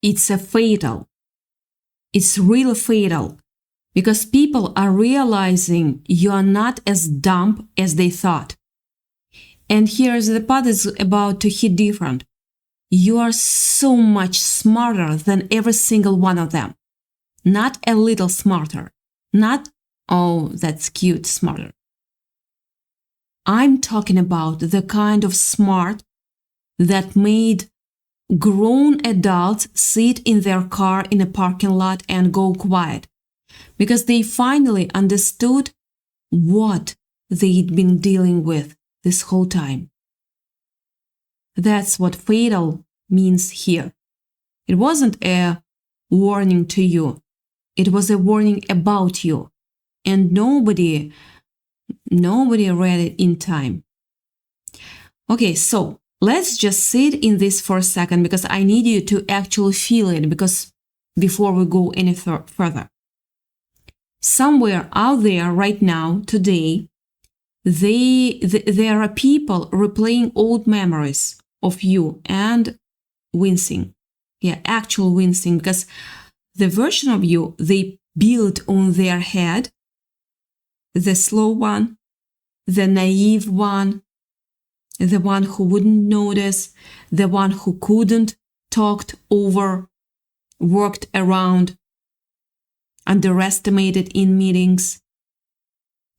it's a fatal. It's really fatal because people are realizing you are not as dumb as they thought. And here's the part that's about to hit different. You are so much smarter than every single one of them. Not a little smarter. Not, oh, that's cute, smarter. I'm talking about the kind of smart that made grown adults sit in their car in a parking lot and go quiet because they finally understood what they'd been dealing with this whole time. That's what fatal means here. It wasn't a warning to you. It was a warning about you. And nobody read it in time. Okay, so let's just sit in this for a second because I need you to actually feel it because before we go any further. Somewhere out there right now, today, there are people replaying old memories of you and wincing. Yeah, actual wincing because the version of you they built on their head, the slow one, the naive one, the one who wouldn't notice, the one who couldn't, talked over, worked around, underestimated in meetings,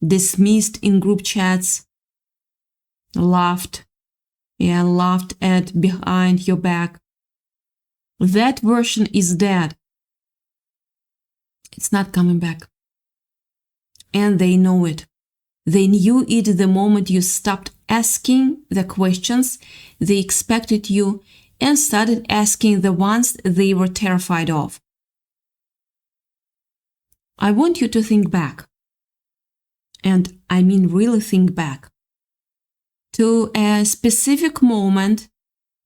dismissed in group chats, laughed at behind your back. That version is dead. It's not coming back. And they know it. They knew it the moment you stopped asking the questions they expected you and started asking the ones they were terrified of. I want you to think back. And I mean really think back to a specific moment.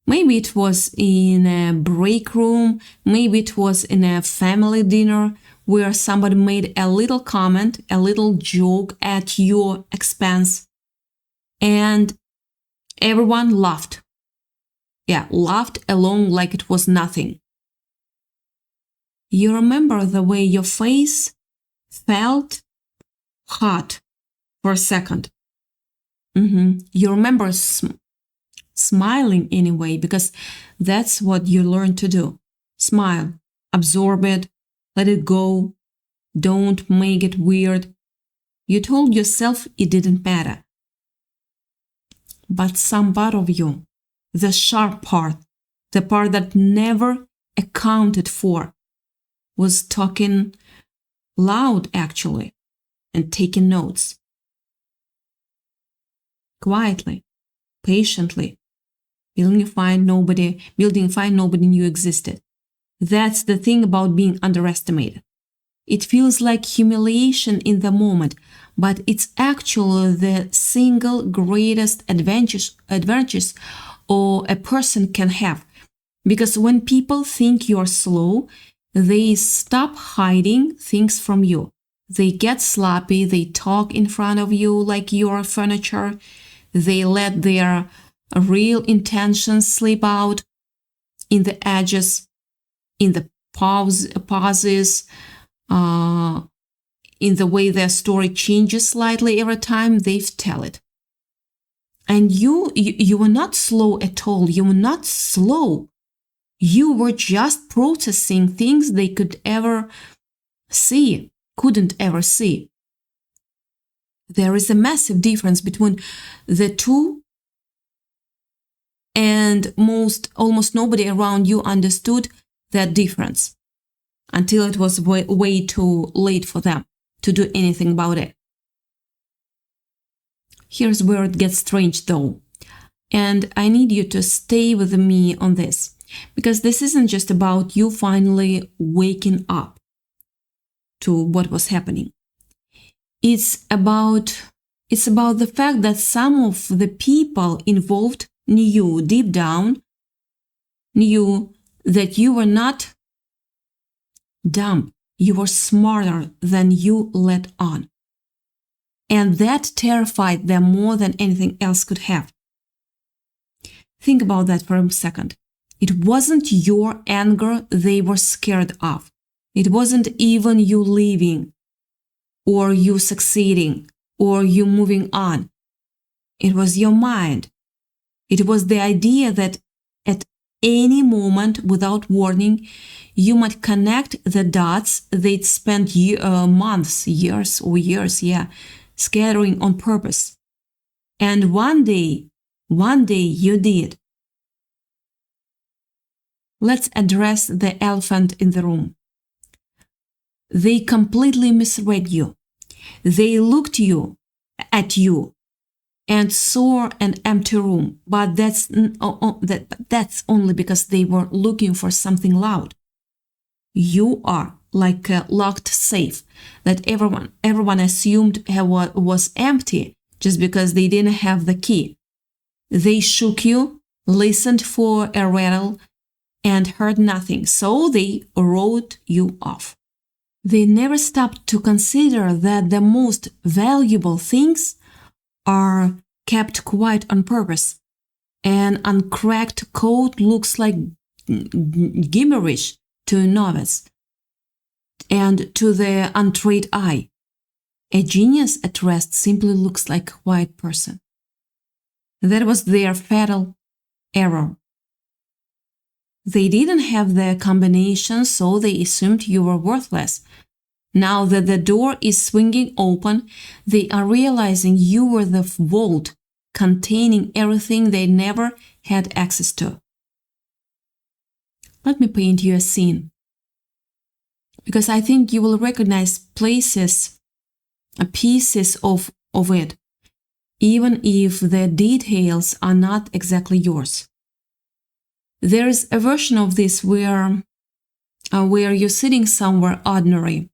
Maybe it was in a break room, maybe it was in a family dinner where somebody made a little comment, a little joke at your expense, and everyone laughed. Yeah, laughed along like it was nothing. You remember the way your face felt hot for a second. You remember smiling anyway, because that's what you learn to do. Smile, absorb it, let it go, don't make it weird. You told yourself it didn't matter. But some part of you, the sharp part, the part that never accounted for, was talking loud actually and taking notes. Quietly, patiently, building fine nobody knew existed. That's the thing about being underestimated. It feels like humiliation in the moment, but it's actually the single greatest advantage or a person can have. Because when people think you're slow, they stop hiding things from you. They get sloppy, they talk in front of you like you're furniture. They let their real intentions slip out in the edges, in the pauses, in the way their story changes slightly every time they tell it. And you were not slow at all. You were not slow. You were just processing things they couldn't ever see. There is a massive difference between the two, and almost nobody around you understood that difference until it was way too late for them to do anything about it. Here's where it gets strange though, and I need you to stay with me on this, because this isn't just about you finally waking up to what was happening. It's about the fact that some of the people involved knew deep down, that you were not dumb, you were smarter than you let on. And that terrified them more than anything else could have. Think about that for a second. It wasn't your anger they were scared of. It wasn't even you leaving, or you succeeding, or you moving on. It was your mind. It was the idea that at any moment, without warning, you might connect the dots they'd spent months, years, scattering on purpose. And one day you did. Let's address the elephant in the room. They completely misread you. They looked at you and saw an empty room, but that's only because they were looking for something loud. You are like a locked safe that everyone assumed was empty just because they didn't have the key. They shook you, listened for a rattle, and heard nothing, so they wrote you off. They never stopped to consider that the most valuable things are kept quiet on purpose. An uncracked code looks like gibberish to a novice and to the untrained eye. A genius at rest simply looks like a quiet person. That was their fatal error. They didn't have the combination, so they assumed you were worthless. Now that the door is swinging open, they are realizing you were the vault containing everything they never had access to. Let me paint you a scene, because I think you will recognize pieces of it, even if the details are not exactly yours. There is a version of this where you're sitting somewhere ordinary.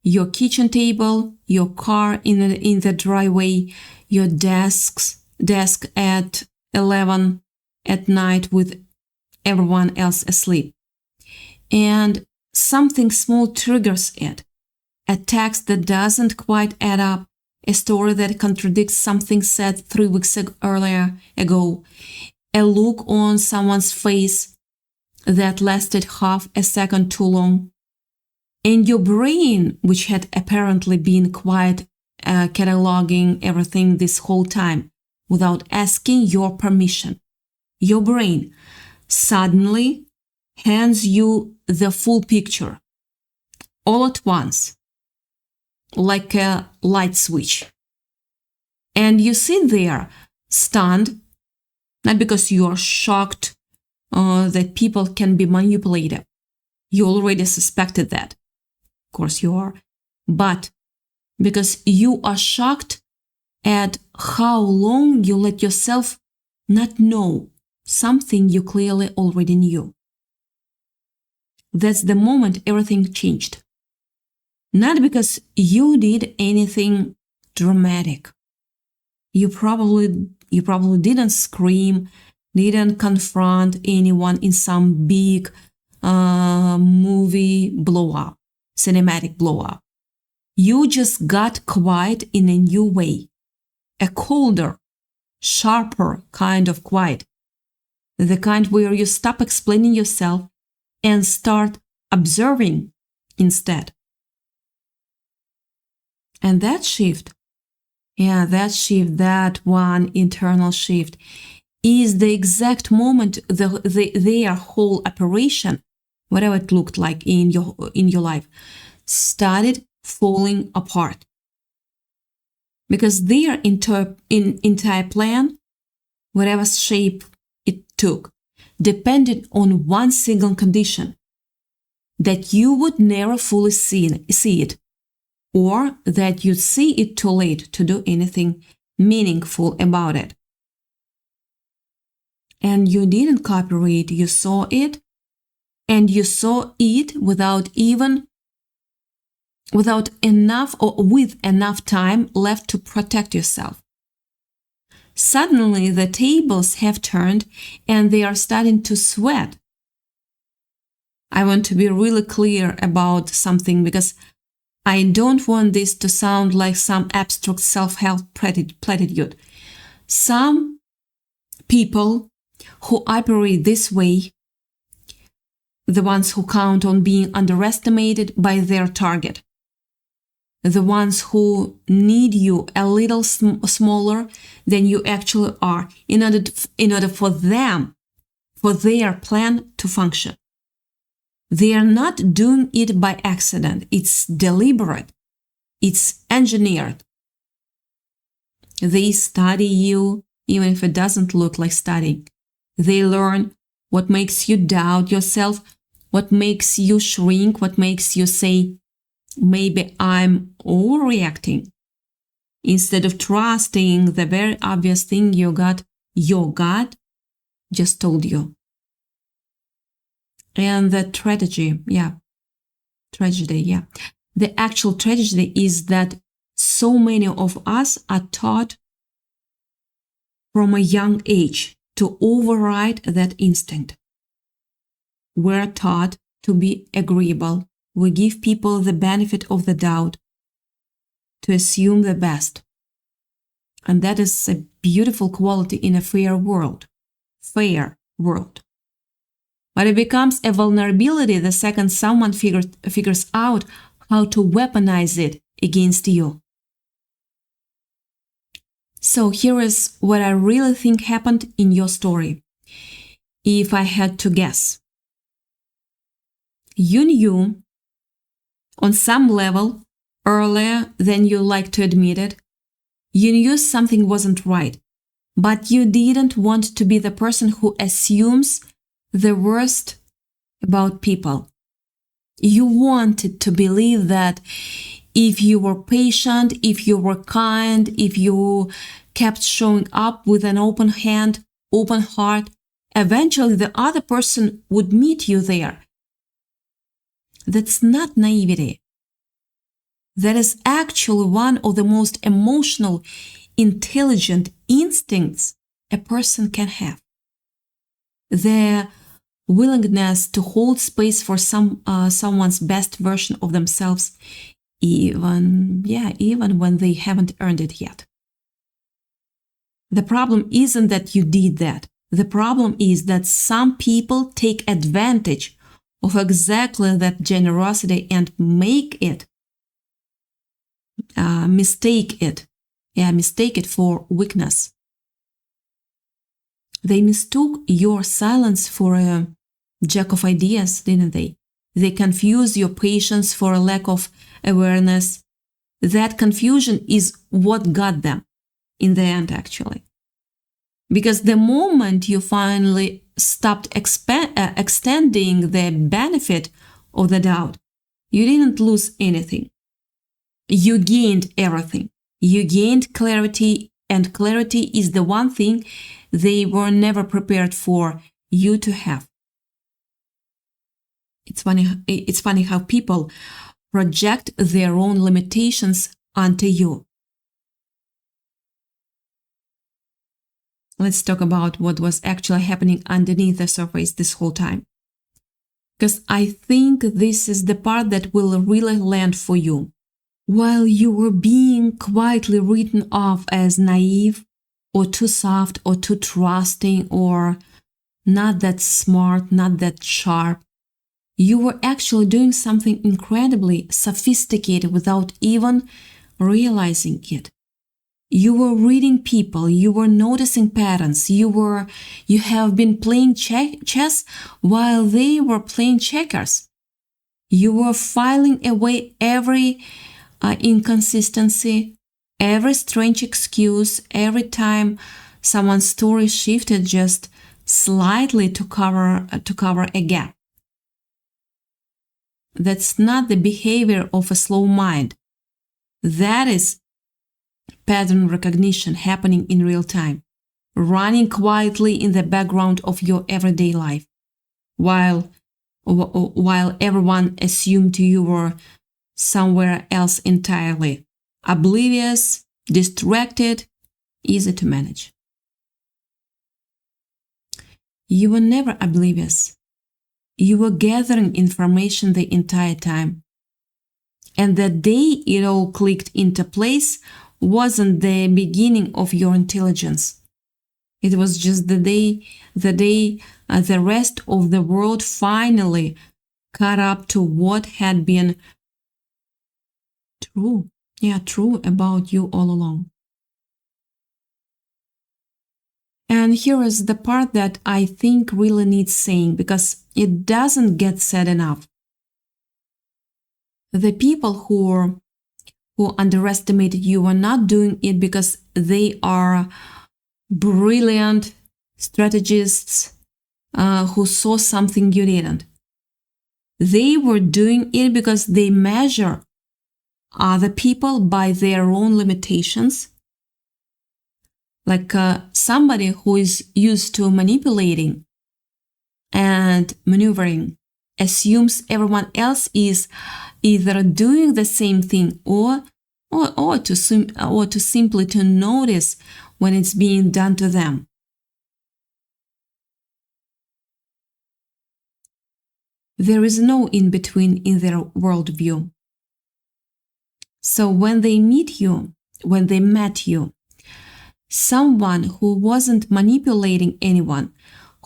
Your kitchen table, your car in the driveway, your desk at 11 at night with everyone else asleep. And something small triggers it. A text that doesn't quite add up, a story that contradicts something said 3 weeks ago, a look on someone's face that lasted half a second too long. And your brain, which had apparently been quiet, cataloging everything this whole time without asking your permission, your brain suddenly hands you the full picture all at once, like a light switch. And you sit there stunned, not because you are shocked that people can be manipulated. You already suspected that. Of course you are. But because you are shocked at how long you let yourself not know something you clearly already knew. That's the moment everything changed. Not because you did anything dramatic. You probably didn't scream, didn't confront anyone in some big movie blow-up, cinematic blow-up. You just got quiet in a new way, a colder, sharper kind of quiet, the kind where you stop explaining yourself and start observing instead. And that shift, that one internal shift, is the exact moment their whole operation, whatever it looked like in your life, started falling apart. Because their entire plan, whatever shape it took, depended on one single condition: that you would never fully see it, or that you'd see it too late to do anything meaningful about it. And you didn't cooperate, you saw it, and you saw it with enough time left to protect yourself. Suddenly the tables have turned and they are starting to sweat. I want to be really clear about something, because I don't want this to sound like some abstract self-help platitude. Some people who operate this way the ones who count on being underestimated by their target, the ones who need you a little smaller than you actually are in order for them, for their plan to function. They are not doing it by accident. It's deliberate. It's engineered. They study you even if it doesn't look like studying. They learn what makes you doubt yourself, what makes you shrink, what makes you say, maybe I'm overreacting, instead of trusting the very obvious thing your gut just told you. And the tragedy. The actual tragedy is that so many of us are taught from a young age to override that instinct. We're taught to be agreeable. We give people the benefit of the doubt, to assume the best. And that is a beautiful quality in a fair world. But it becomes a vulnerability the second someone figures out how to weaponize it against you. So here is what I really think happened in your story. If I had to guess, you knew on some level earlier than you like to admit it, you knew something wasn't right, but you didn't want to be the person who assumes the worst about people. You wanted to believe that if you were patient, if you were kind, if you kept showing up with an open hand, open heart, eventually the other person would meet you there. That's not naivety. That is actually one of the most emotional, intelligent instincts a person can have. The willingness to hold space for someone's best version of themselves, even when they haven't earned it yet. The problem isn't that you did that. The problem is that some people take advantage of exactly that generosity and mistake it for weakness. They mistook your silence for a jack of ideas, didn't they? They confused your patience for a lack of awareness. That confusion is what got them in the end, actually. Because the moment you finally stopped extending the benefit of the doubt, you didn't lose anything. You gained everything. You gained clarity, and clarity is the one thing they were never prepared for you to have. It's funny how people project their own limitations onto you. Let's talk about what was actually happening underneath the surface this whole time. Because I think this is the part that will really land for you. While you were being quietly written off as naive, or too soft, or too trusting, or not that smart, not that sharp, you were actually doing something incredibly sophisticated without even realizing it. You were reading people, you were noticing patterns, you have been playing chess while they were playing checkers. You were filing away every inconsistency, every strange excuse, every time someone's story shifted just slightly to cover a gap. That's not the behavior of a slow mind. That is pattern recognition happening in real time, running quietly in the background of your everyday life, while everyone assumed you were somewhere else entirely, oblivious, distracted, easy to manage. You were never oblivious. You were gathering information the entire time. And the day it all clicked into place wasn't the beginning of your intelligence. It was just the day the rest of the world finally caught up to what had been true. Yeah, true about you all along. And here is the part that I think really needs saying because it doesn't get said enough. The people who underestimated you are not doing it because they are brilliant strategists who saw something you didn't. They were doing it because they measure other people by their own limitations. Like somebody who is used to manipulating and maneuvering assumes everyone else is either doing the same thing or to simply to notice when it's being done to them. There is no in-between in their worldview. So when they met you, someone who wasn't manipulating anyone,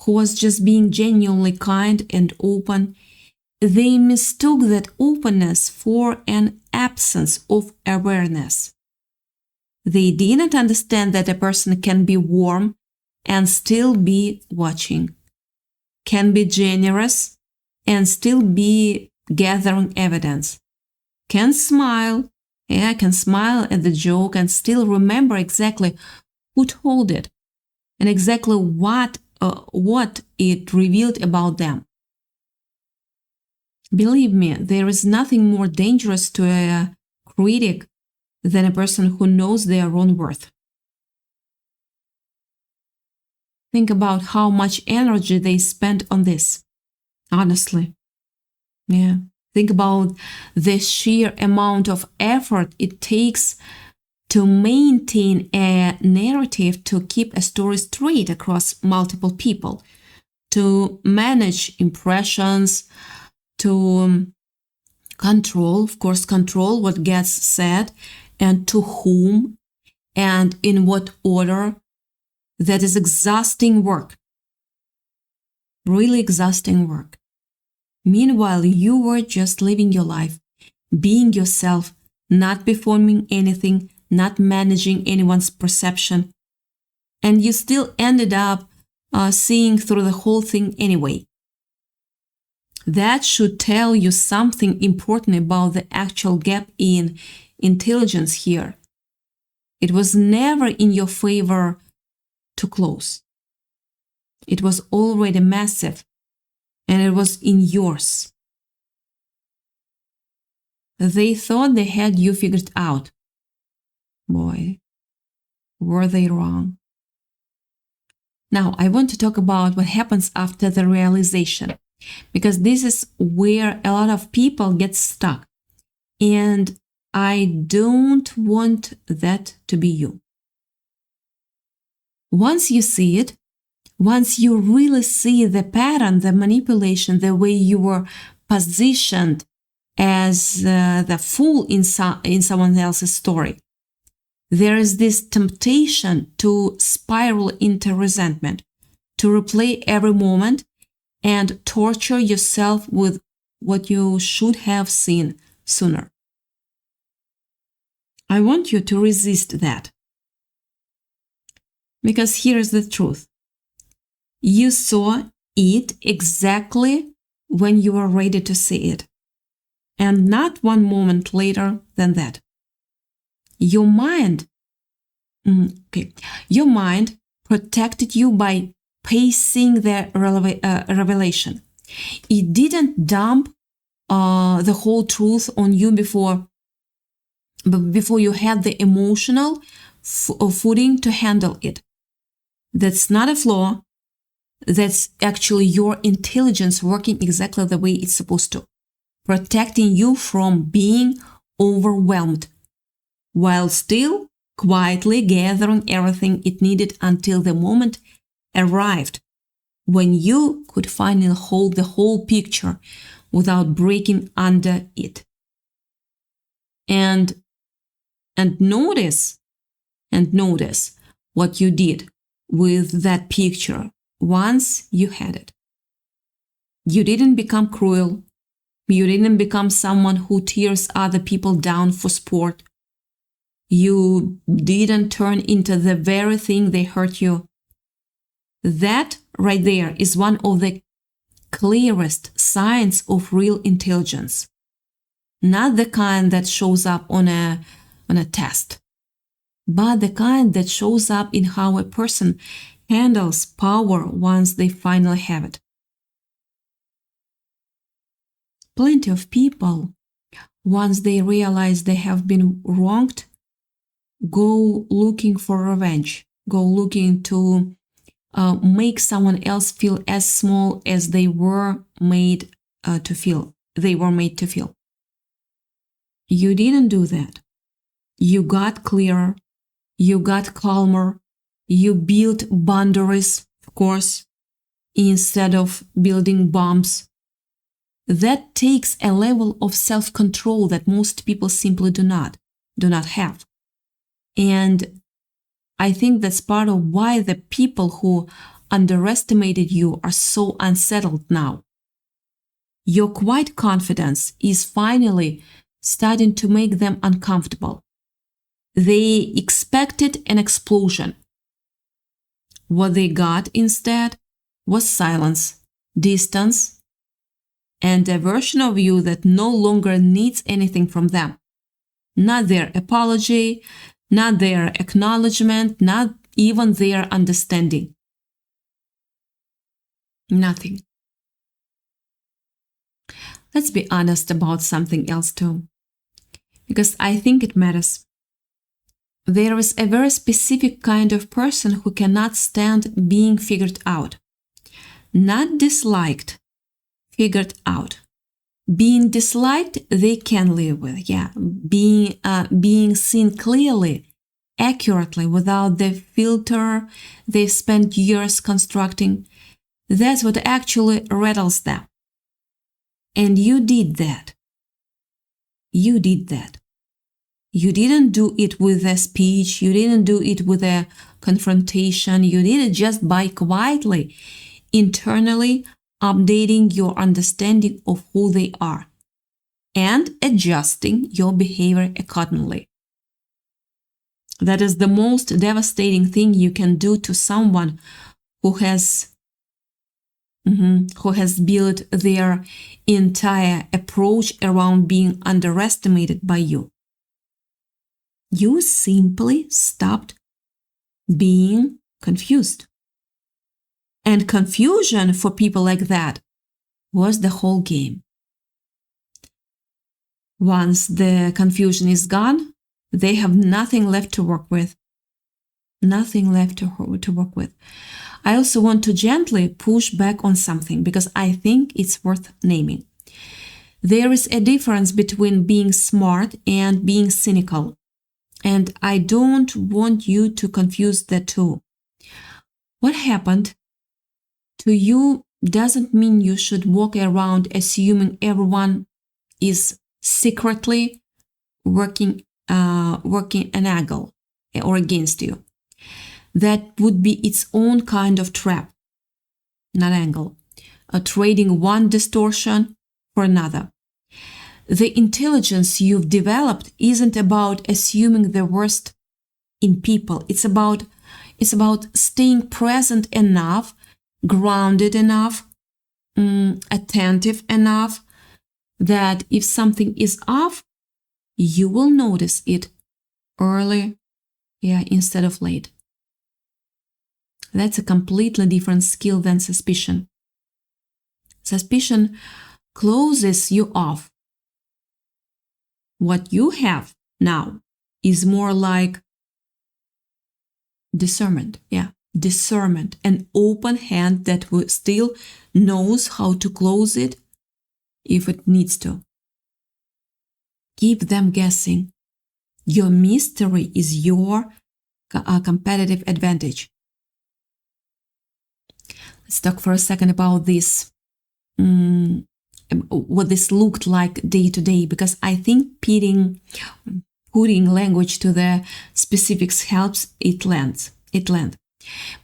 who was just being genuinely kind and open, they mistook that openness for an absence of awareness. They didn't understand that a person can be warm and still be watching, can be generous and still be gathering evidence, can smile at the joke and still remember exactly who told it and exactly what it revealed about them. Believe me, there is nothing more dangerous to a critic than a person who knows their own worth. Think about how much energy they spent on this. Honestly. Yeah. Think about the sheer amount of effort it takes to maintain a narrative, to keep a story straight across multiple people, to manage impressions, to control what gets said and to whom and in what order. That is exhausting work. Really exhausting work. Meanwhile, you were just living your life, being yourself, not performing anything, not managing anyone's perception. And you still ended up seeing through the whole thing anyway. That should tell you something important about the actual gap in intelligence here. It was never in your favor to close. It was already massive, and it was in yours. They thought they had you figured out. Boy, were they wrong. Now, I want to talk about what happens after the realization, because this is where a lot of people get stuck. And I don't want that to be you. Once you see it, once you really see the pattern, the manipulation, the way you were positioned as the fool in someone else's story, there is this temptation to spiral into resentment, to replay every moment and torture yourself with what you should have seen sooner. I want you to resist that. Because here is the truth. You saw it exactly when you were ready to see it, and not one moment later than that. Your mind protected you by pacing the revelation. It didn't dump the whole truth on you before you had the emotional footing to handle it. That's not a flaw. That's actually your intelligence working exactly the way it's supposed to, protecting you from being overwhelmed, while still quietly gathering everything it needed until the moment arrived when you could finally hold the whole picture without breaking under it. And notice what you did with that picture once you had it. You didn't become cruel. You didn't become someone who tears other people down for sport. You didn't turn into the very thing they hurt you. That right there is one of the clearest signs of real intelligence. Not the kind that shows up on a test, but the kind that shows up in how a person handles power once they finally have it. Plenty of people, once they realize they have been wronged, go looking for revenge, go looking to make someone else feel as small as they were made to feel. They were made to feel. You didn't do that. You got clearer. You got calmer. You built boundaries, of course, instead of building bombs. That takes a level of self-control that most people simply do not have. And I think that's part of why the people who underestimated you are so unsettled now. Your quiet confidence is finally starting to make them uncomfortable. They expected an explosion. What they got instead was silence, distance, and a version of you that no longer needs anything from them. Not their apology, not their acknowledgement, not even their understanding. Nothing. Let's be honest about something else too, because I think it matters. There is a very specific kind of person who cannot stand being figured out. Not disliked, figured out. Being disliked, they can live with, yeah. Being seen clearly, accurately, without the filter they've spent years constructing, that's what actually rattles them. And you did that. You did that. You didn't do it with a speech, you didn't do it with a confrontation, you did it just by quietly, internally updating your understanding of who they are and adjusting your behavior accordingly. That is the most devastating thing you can do to someone who has built their entire approach around being underestimated by you. You simply stopped being confused. And confusion for people like that was the whole game. Once the confusion is gone, they have nothing left to work with. Nothing left to work with. I also want to gently push back on something because I think it's worth naming. There is a difference between being smart and being cynical. And I don't want you to confuse the two. What happened to you doesn't mean you should walk around assuming everyone is secretly working an angle or against you. That would be its own kind of trap, not angle, trading one distortion for another. The intelligence you've developed isn't about assuming the worst in people. It's about staying present enough, grounded enough, attentive enough that if something is off, you will notice it early, instead of late. That's a completely different skill than suspicion. Suspicion closes you off. What you have now is more like discernment. Discernment, an open hand that still knows how to close it if it needs to. Keep them guessing. Your mystery is your competitive advantage. Let's talk for a second about this, what this looked like day to day, because I think putting language to the specifics helps it land.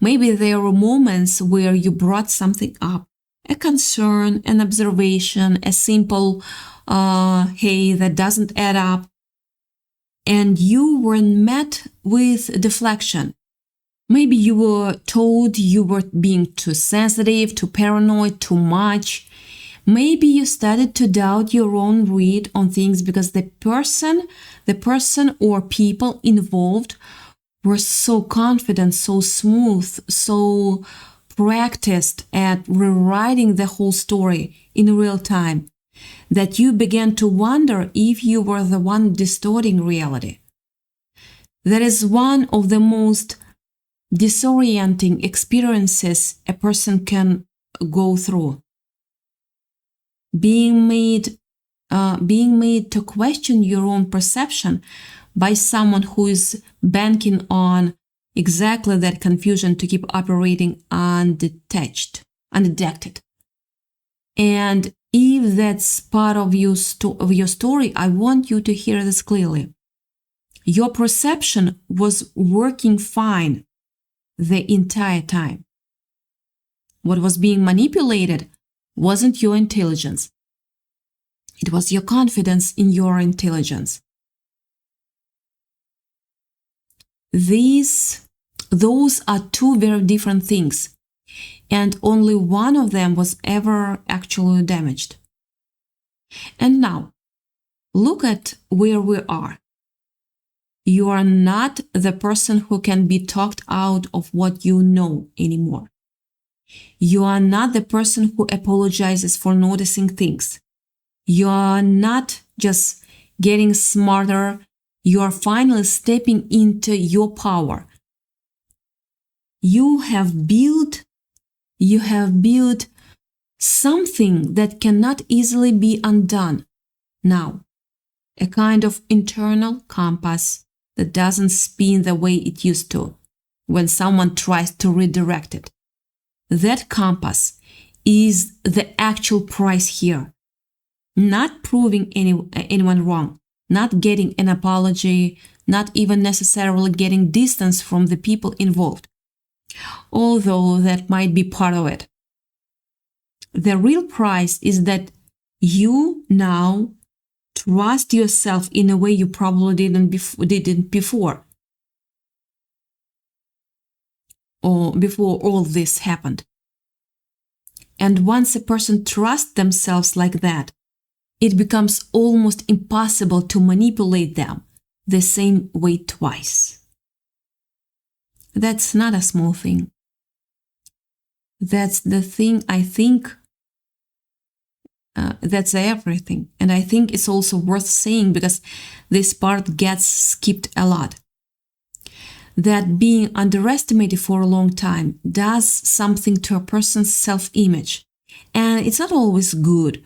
Maybe there were moments where you brought something up a concern, an observation, a simple, hey, that doesn't add up. And you were met with deflection. Maybe you were told you were being too sensitive, too paranoid, too much. Maybe you started to doubt your own read on things because the person or people involved were so confident, so smooth, so practiced at rewriting the whole story in real time that you began to wonder if you were the one distorting reality. That is one of the most disorienting experiences a person can go through. Being made to question your own perception by someone who is banking on exactly that confusion to keep operating undetected. And if that's part of your story, I want you to hear this clearly. Your perception was working fine the entire time. What was being manipulated wasn't your intelligence. It was your confidence in your intelligence. Those are two very different things, and only one of them was ever actually damaged. And now, look at where we are. You are not the person who can be talked out of what you know anymore. You are not the person who apologizes for noticing things. You are not just getting smarter. You are finally stepping into your power. You have built something that cannot easily be undone now. A kind of internal compass that doesn't spin the way it used to when someone tries to redirect it. That compass is the actual price here. Not proving anyone wrong, not getting an apology, not even necessarily getting distance from the people involved, although that might be part of it. The real price is that you now trust yourself in a way you probably didn't before, or before all this happened. And once a person trusts themselves like that, it becomes almost impossible to manipulate them the same way twice. That's not a small thing. That's the thing, I think, that's everything. And I think it's also worth saying because this part gets skipped a lot. That being underestimated for a long time does something to a person's self-image. And it's not always good.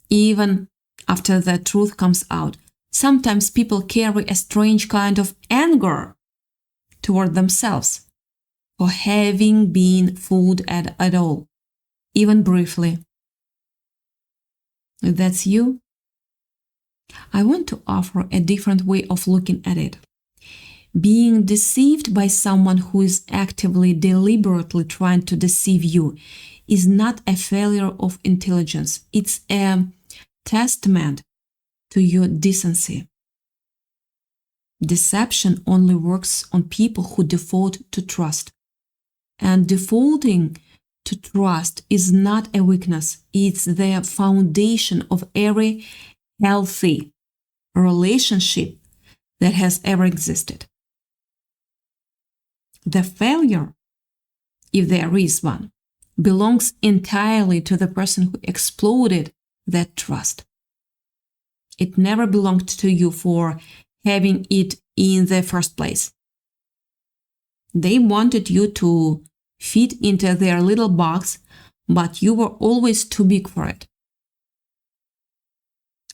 Even after the truth comes out, sometimes people carry a strange kind of anger toward themselves for having been fooled at all, even briefly. If that's you, I want to offer a different way of looking at it. Being deceived by someone who is actively, deliberately trying to deceive you is not a failure of intelligence. It's a testament to your decency. Deception only works on people who default to trust. And defaulting to trust is not a weakness. It's the foundation of every healthy relationship that has ever existed. The failure, if there is one, belongs entirely to the person who exploded that trust. It never belonged to you for having it in the first place. They wanted you to fit into their little box, but you were always too big for it.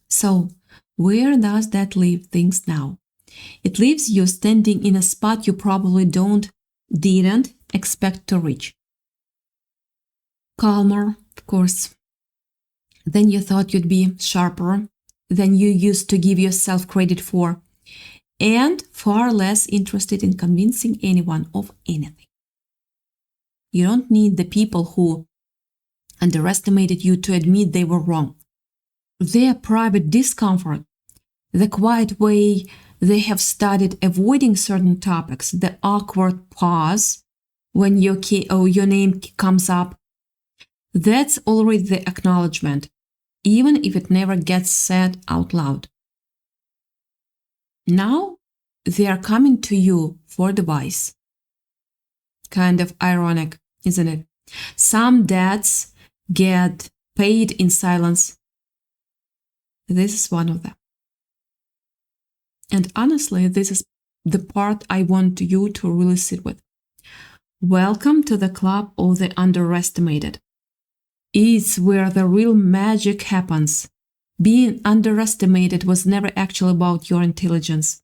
So, where does that leave things now? It leaves you standing in a spot you probably didn't expect to reach. Calmer, of course, than you thought you'd be, sharper than you used to give yourself credit for, and far less interested in convincing anyone of anything. You don't need the people who underestimated you to admit they were wrong. Their private discomfort, the quiet way they have started avoiding certain topics, the awkward pause when your name comes up, that's already the acknowledgement, even if it never gets said out loud. Now they are coming to you for advice. Kind of ironic, isn't it? Some dads get paid in silence. This is one of them. And honestly, this is the part I want you to really sit with. Welcome to the club of the underestimated. It's where the real magic happens. Being underestimated was never actually about your intelligence.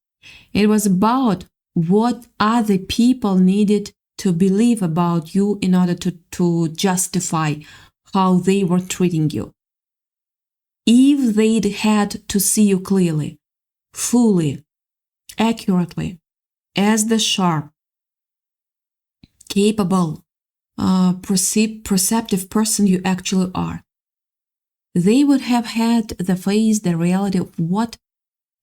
It was about what other people needed to believe about you in order to justify how they were treating you. If they'd had to see you clearly, fully, accurately, as the sharp, capable, perceptive person you actually are, they would have had to face the reality of what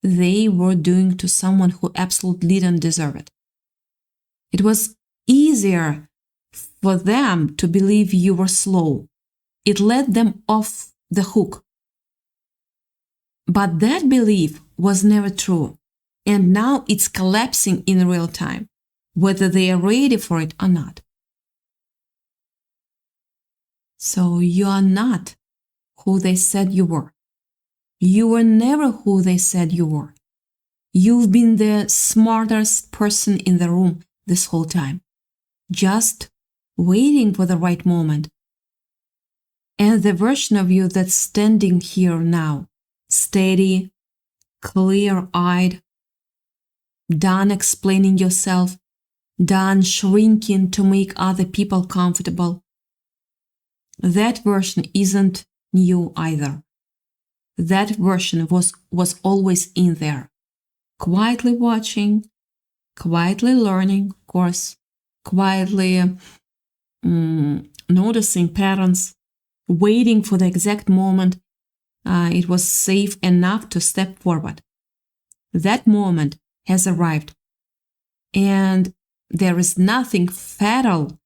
they were doing to someone who absolutely didn't deserve it. It was easier for them to believe you were slow. It let them off the hook. But that belief was never true, and now it's collapsing in real time, whether they are ready for it or not. So you are not who they said you were. You were never who they said you were. You've been the smartest person in the room this whole time, just waiting for the right moment. And the version of you that's standing here now, steady, clear-eyed, done explaining yourself, done shrinking to make other people comfortable, that version isn't new either. That version was always in there, quietly watching, quietly learning, of course, quietly noticing patterns, waiting for the exact moment it was safe enough to step forward. That moment has arrived, and there is nothing fatal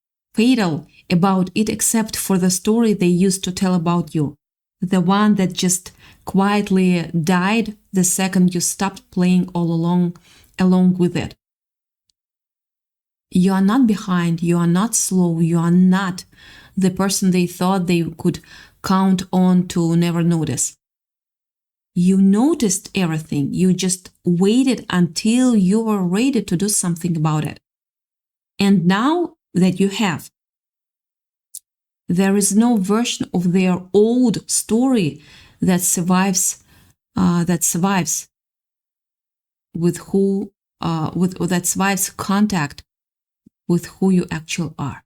about it except for the story they used to tell about you, the one that just quietly died the second you stopped playing all along with it. You are not behind, you are not slow, you are not the person they thought they could count on to never notice. You noticed everything, you just waited until you were ready to do something about it. And now that you have, there is no version of their old story that survives contact with who you actually are.